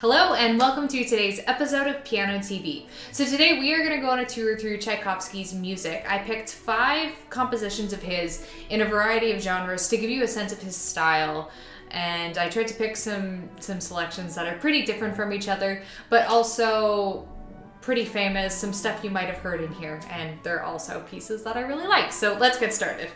Hello and welcome to today's episode of Piano TV. So today we are going to go on a tour through Tchaikovsky's music. I picked 5 compositions of his in a variety of genres to give you a sense of his style, and I tried to pick some selections that are pretty different from each other, but also pretty famous, some stuff you might have heard in here, and they're also pieces that I really like. So let's get started.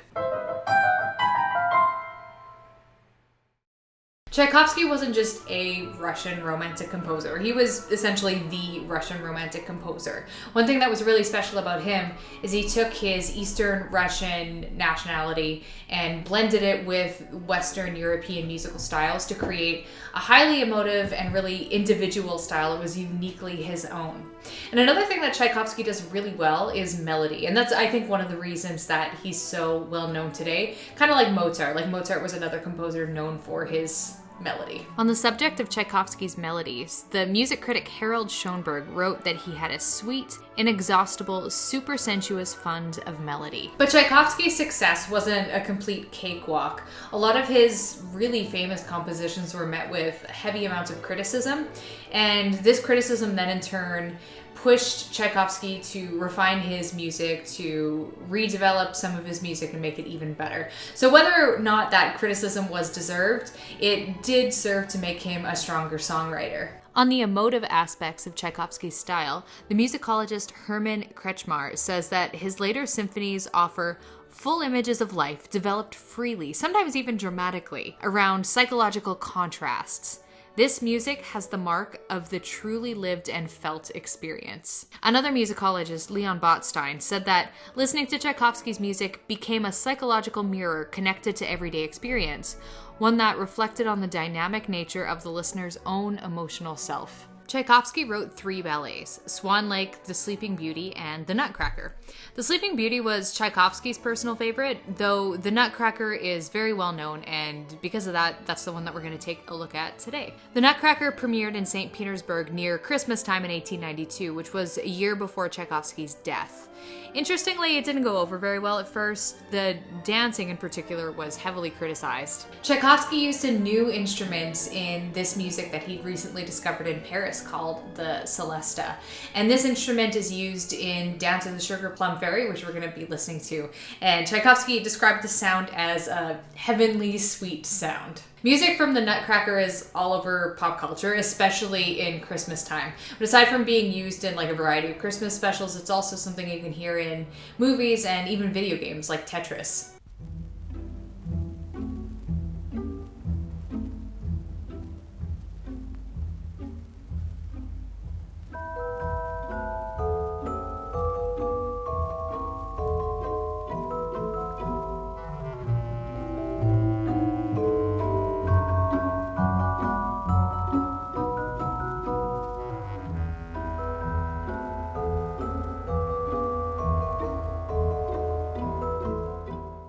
Tchaikovsky wasn't just a Russian romantic composer. He was essentially the Russian romantic composer. One thing that was really special about him is he took his Eastern Russian nationality and blended it with Western European musical styles to create a highly emotive and really individual style that was uniquely his own. And another thing that Tchaikovsky does really well is melody. And that's, I think, one of the reasons that he's so well known today. Kind of like Mozart. Like Mozart was another composer known for his melody. On the subject of Tchaikovsky's melodies, the music critic Harold Schoenberg wrote that he had a sweet, inexhaustible, super sensuous fund of melody. But Tchaikovsky's success wasn't a complete cakewalk. A lot of his really famous compositions were met with heavy amounts of criticism, and this criticism then in turn pushed Tchaikovsky to refine his music, to redevelop some of his music and make it even better. So whether or not that criticism was deserved, it did serve to make him a stronger songwriter. On the emotive aspects of Tchaikovsky's style, the musicologist Hermann Kretschmar says that his later symphonies offer full images of life developed freely, sometimes even dramatically, around psychological contrasts. This music has the mark of the truly lived and felt experience. Another musicologist, Leon Botstein, said that listening to Tchaikovsky's music became a psychological mirror connected to everyday experience, one that reflected on the dynamic nature of the listener's own emotional self. Tchaikovsky wrote 3 ballets, Swan Lake, The Sleeping Beauty, and The Nutcracker. The Sleeping Beauty was Tchaikovsky's personal favorite, though The Nutcracker is very well known, and because of that, that's the one that we're going to take a look at today. The Nutcracker premiered in St. Petersburg near Christmas time in 1892, which was a year before Tchaikovsky's death. Interestingly, it didn't go over very well at first. The dancing in particular was heavily criticized. Tchaikovsky used a new instrument in this music that he'd recently discovered in Paris called the celesta. And this instrument is used in Down to the Sugar Plum Fairy, which we're going to be listening to. And Tchaikovsky described the sound as a heavenly sweet sound. Music from the Nutcracker is all over pop culture, especially in Christmas time. But aside from being used in like a variety of Christmas specials, it's also something you can hear in movies and even video games like Tetris.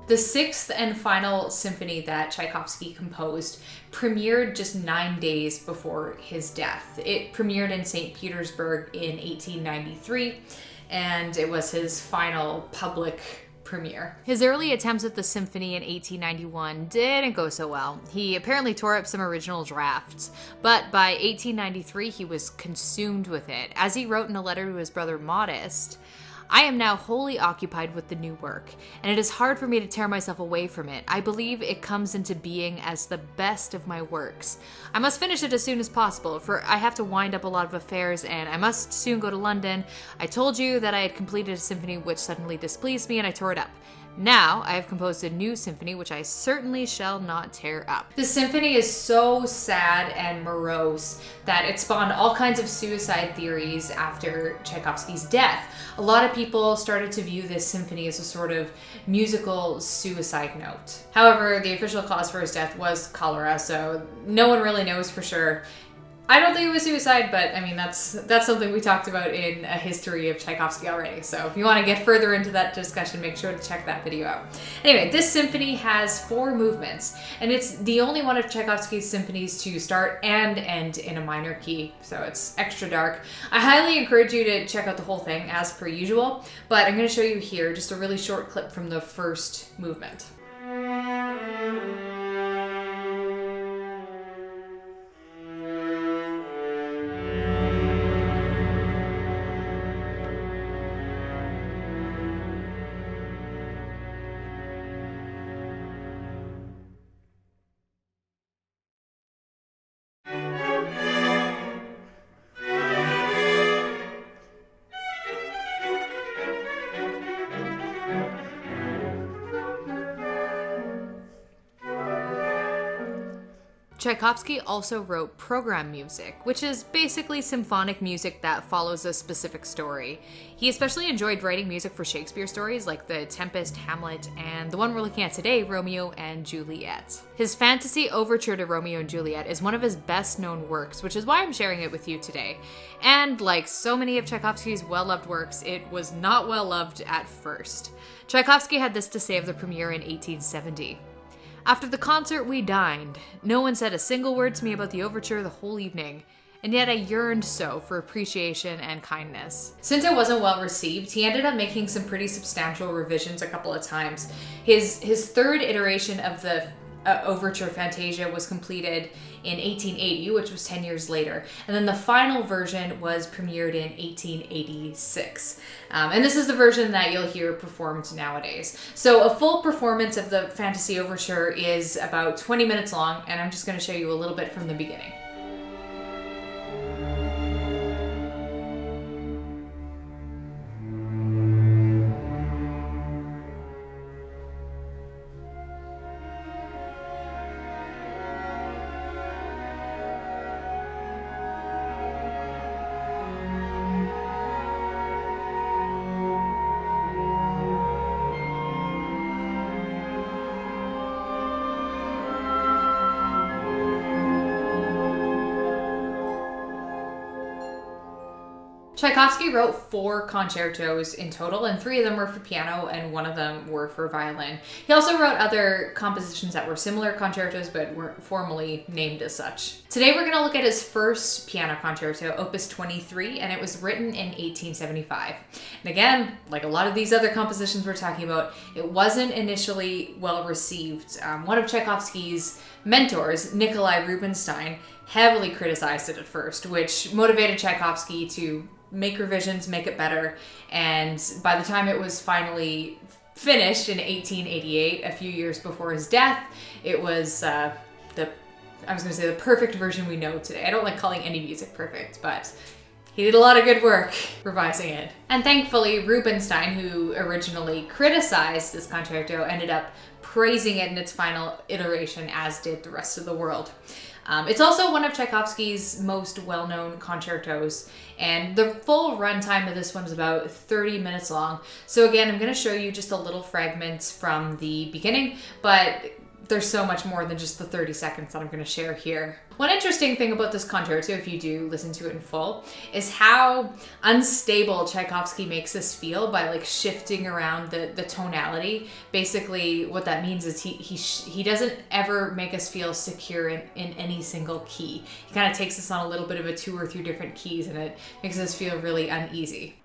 The 6th and final symphony that Tchaikovsky composed premiered just 9 days before his death. It premiered in St. Petersburg in 1893, and it was his final public premiere. His early attempts at the symphony in 1891 didn't go so well. He apparently tore up some original drafts, but by 1893 he was consumed with it. As he wrote in a letter to his brother Modest, I am now wholly occupied with the new work, and it is hard for me to tear myself away from it. I believe it comes into being as the best of my works. I must finish it as soon as possible, for I have to wind up a lot of affairs, and I must soon go to London. I told you that I had completed a symphony which suddenly displeased me, and I tore it up. Now, I have composed a new symphony, which I certainly shall not tear up. The symphony is so sad and morose that it spawned all kinds of suicide theories after Tchaikovsky's death. A lot of people started to view this symphony as a sort of musical suicide note. However, the official cause for his death was cholera, so no one really knows for sure. I don't think it was suicide, but I mean, that's something we talked about in a history of Tchaikovsky already. So if you want to get further into that discussion, make sure to check that video out. Anyway, this symphony has 4 movements, and it's the only one of Tchaikovsky's symphonies to start and end in a minor key, so it's extra dark. I highly encourage you to check out the whole thing as per usual, but I'm going to show you here just a really short clip from the first movement. Tchaikovsky also wrote program music, which is basically symphonic music that follows a specific story. He especially enjoyed writing music for Shakespeare stories like The Tempest, Hamlet, and the one we're looking at today, Romeo and Juliet. His fantasy overture to Romeo and Juliet is one of his best-known works, which is why I'm sharing it with you today. And like so many of Tchaikovsky's well-loved works, it was not well-loved at first. Tchaikovsky had this to say of the premiere in 1870. "After the concert, we dined. No one said a single word to me about the overture the whole evening, and yet I yearned so for appreciation and kindness." Since it wasn't well received, he ended up making some pretty substantial revisions a couple of times. His third iteration of the overture Fantasia was completed in 1880, which was 10 years later. And then the final version was premiered in 1886. And this is the version that you'll hear performed nowadays. So a full performance of the Fantasy Overture is about 20 minutes long, and I'm just going to show you a little bit from the beginning. Tchaikovsky wrote 4 concertos in total, and 3 of them were for piano and 1 of them were for violin. He also wrote other compositions that were similar concertos but weren't formally named as such. Today we're going to look at his first piano concerto, Opus 23, and it was written in 1875. And again, like a lot of these other compositions we're talking about, it wasn't initially well received. One of Tchaikovsky's mentors, Nikolai Rubinstein, heavily criticized it at first, which motivated Tchaikovsky to make revisions, make it better, and by the time it was finally finished in 1888, a few years before his death, it was the perfect version we know today. I don't like calling any music perfect, but he did a lot of good work revising it. And thankfully, Rubinstein, who originally criticized this concerto, ended up praising it in its final iteration, as did the rest of the world. It's also one of Tchaikovsky's most well-known concertos, and the full runtime of this one is about 30 minutes long. So again, I'm going to show you just a little fragments from the beginning, but there's so much more than just the 30 seconds that I'm going to share here. One interesting thing about this concerto, if you do listen to it in full, is how unstable Tchaikovsky makes us feel by like shifting around the tonality. Basically, what that means is he doesn't ever make us feel secure in any single key. He kind of takes us on a little bit of a tour through different keys, and it makes us feel really uneasy.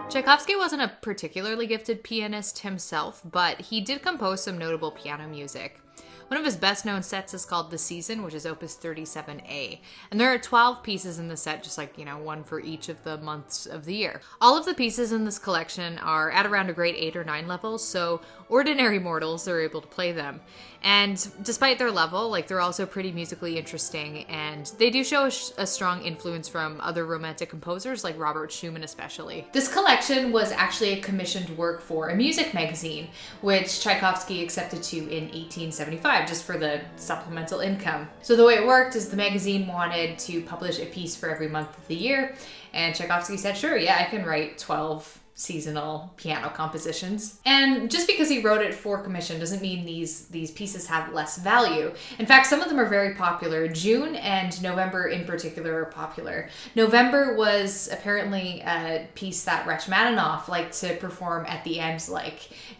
Tchaikovsky wasn't a particularly gifted pianist himself, but he did compose some notable piano music. One of his best-known sets is called The Season, which is Opus 37A. And there are 12 pieces in the set, just like, one for each of the months of the year. All of the pieces in this collection are at around a grade 8 or 9 level, so ordinary mortals are able to play them. And despite their level, they're also pretty musically interesting, and they do show a strong influence from other Romantic composers, like Robert Schumann especially. This collection was actually a commissioned work for a music magazine, which Tchaikovsky accepted to in 1875, just for the supplemental income. So the way it worked is the magazine wanted to publish a piece for every month of the year, and Tchaikovsky said, sure, yeah, I can write 12 seasonal piano compositions. And just because he wrote it for commission doesn't mean these pieces have less value. In fact, some of them are very popular. June and November in particular are popular. November was apparently a piece that Rachmaninoff liked to perform at the end,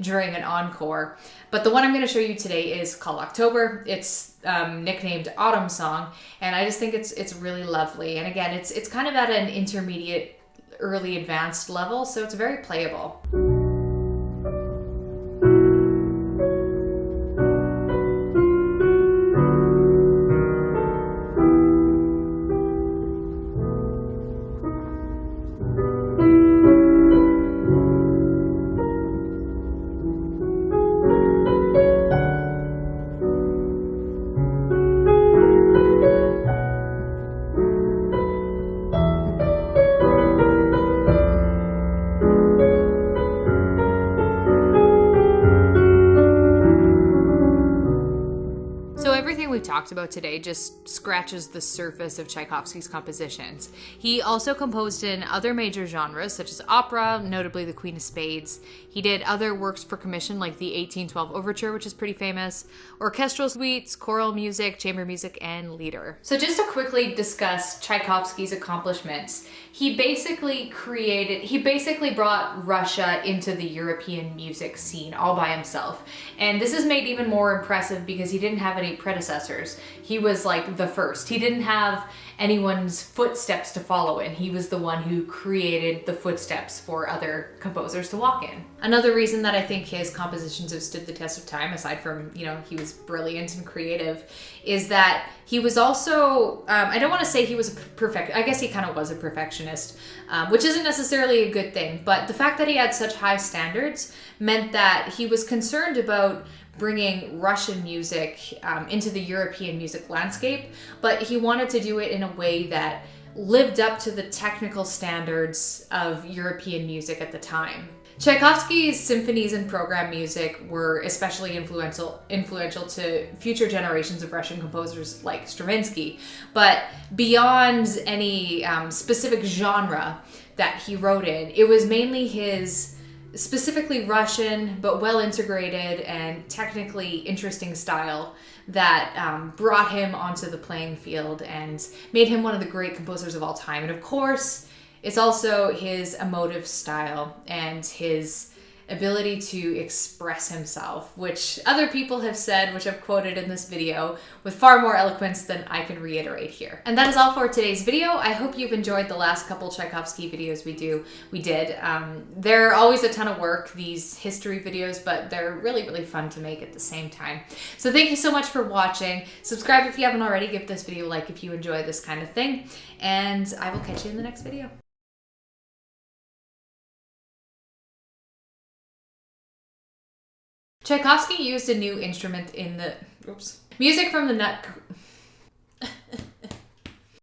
during an encore. But the one I'm going to show you today is called October. It's nicknamed Autumn Song, and I just think it's really lovely. And again, it's kind of at an intermediate, early advanced level, so it's very playable. talked about today just scratches the surface of Tchaikovsky's compositions. He also composed in other major genres, such as opera, notably The Queen of Spades. He did other works for commission, like the 1812 Overture, which is pretty famous, orchestral suites, choral music, chamber music, and lieder. So just to quickly discuss Tchaikovsky's accomplishments, he basically brought Russia into the European music scene all by himself. And this is made even more impressive because he didn't have any predecessors. He was like the first. He didn't have anyone's footsteps to follow in. He was the one who created the footsteps for other composers to walk in. Another reason that I think his compositions have stood the test of time, aside from, you know, he was brilliant and creative, is that he was also, I don't want to say he was I guess he kind of was a perfectionist, which isn't necessarily a good thing, but the fact that he had such high standards meant that he was concerned about bringing Russian music into the European music landscape, but he wanted to do it in a way that lived up to the technical standards of European music at the time. Tchaikovsky's symphonies and program music were especially influential to future generations of Russian composers like Stravinsky, but beyond any specific genre that he wrote in, it was mainly his specifically Russian but well integrated and technically interesting style that brought him onto the playing field and made him one of the great composers of all time. And of course, it's also his emotive style and his ability to express himself, which other people have said, which I've quoted in this video, with far more eloquence than I can reiterate here. And that is all for today's video. I hope you've enjoyed the last couple Tchaikovsky videos we did. They're always a ton of work, these history videos, but they're really, really fun to make at the same time. So thank you so much for watching. Subscribe if you haven't already. Give this video a like if you enjoy this kind of thing. And I will catch you in the next video. Tchaikovsky used a new instrument in the music from the